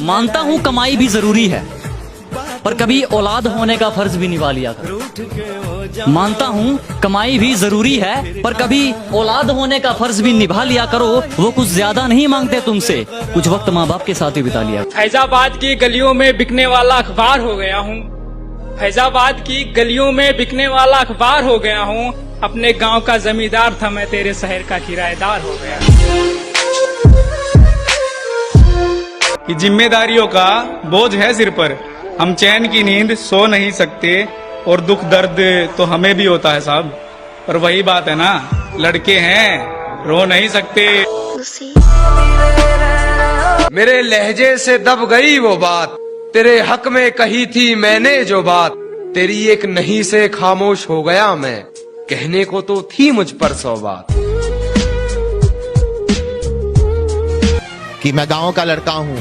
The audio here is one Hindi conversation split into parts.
मानता हूँ कमाई भी जरूरी है, पर कभी औलाद होने का फर्ज भी निभा लिया करो। मानता हूँ कमाई भी जरूरी है, पर कभी औलाद होने का फर्ज भी निभा लिया करो। वो कुछ ज्यादा नहीं मांगते तुमसे, कुछ वक्त माँ बाप के साथ ही बिता लिया। फैजाबाद की गलियों में बिकने वाला अखबार हो गया हूँ। फैजाबाद की गलियों में बिकने वाला अखबार हो गया हूँ। अपने गांव का जमींदार था, मैं तेरे शहर का किराएदार हो गया। कि जिम्मेदारियों का बोझ है सिर पर, हम चैन की नींद सो नहीं सकते, और दुख दर्द तो हमें भी होता है साहब, पर वही बात है ना, लड़के हैं रो नहीं सकते। मेरे लहजे से दब गई वो बात, तेरे हक में कही थी मैंने जो बात, तेरी एक नहीं से खामोश हो गया मैं, कहने को तो थी मुझ पर 100 बात। कि मैं गांव का लड़का हूँ,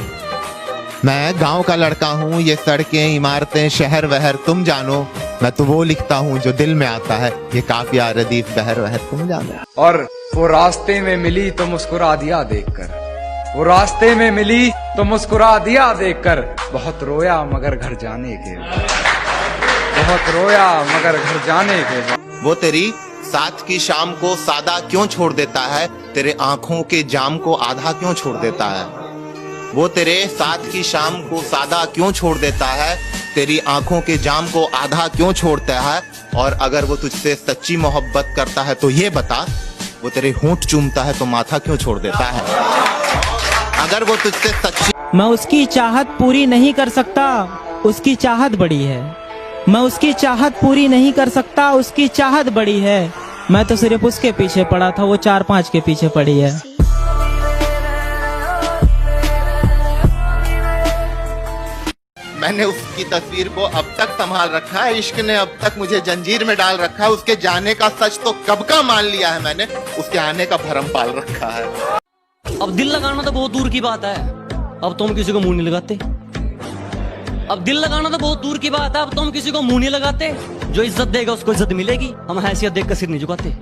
मैं गांव का लड़का हूँ, ये सड़कें इमारतें शहर वहर तुम जानो, मैं तो वो लिखता हूँ जो दिल में आता है, ये काफिया रदीफ बहर वहर तुम जानो। और वो रास्ते में मिली तो मुस्कुरा दिया देखकर, वो रास्ते में मिली तो मुस्कुरा दिया देखकर, बहुत रोया मगर घर जाने के बाद, बहुत रोया मगर घर जाने के बाद। वो तेरी साथ की शाम को सादा क्यों छोड़ देता है, तेरे आंखों के जाम को आधा क्यों छोड़ देता है। वो तेरे साथ की शाम को सादा क्यों छोड़ देता है, तेरी आंखों के जाम को आधा क्यों छोड़ता है। और अगर वो तुझसे सच्ची मोहब्बत करता है तो ये बता, वो तेरे होंठ चूमता है तो माथा क्यों छोड़ देता है। अगर वो तुझसे सच्ची, मैं उसकी चाहत पूरी नहीं कर सकता, उसकी चाहत बड़ी है। मैं उसकी चाहत पूरी नहीं कर सकता, उसकी चाहत बड़ी है। मैं तो सिर्फ उसके पीछे पड़ा था, वो 4-5 के पीछे पड़ी है। मैंने उसकी तस्वीर को अब तक संभाल रखा है, इश्क ने अब तक मुझे जंजीर में डाल रखा है। उसके जाने का सच तो कब का मान लिया है मैंने, उसके आने का भरम पाल रखा है। अब दिल लगाना तो बहुत दूर की बात है, अब तुम किसी को मुंह नहीं लगाते। अब दिल लगाना तो बहुत दूर की बात है, अब तुम किसी को मुंह नहीं लगाते। जो इज्जत देगा उसको इज्जत मिलेगी, हम हैसियत देख कर सिर नहीं झुकाते।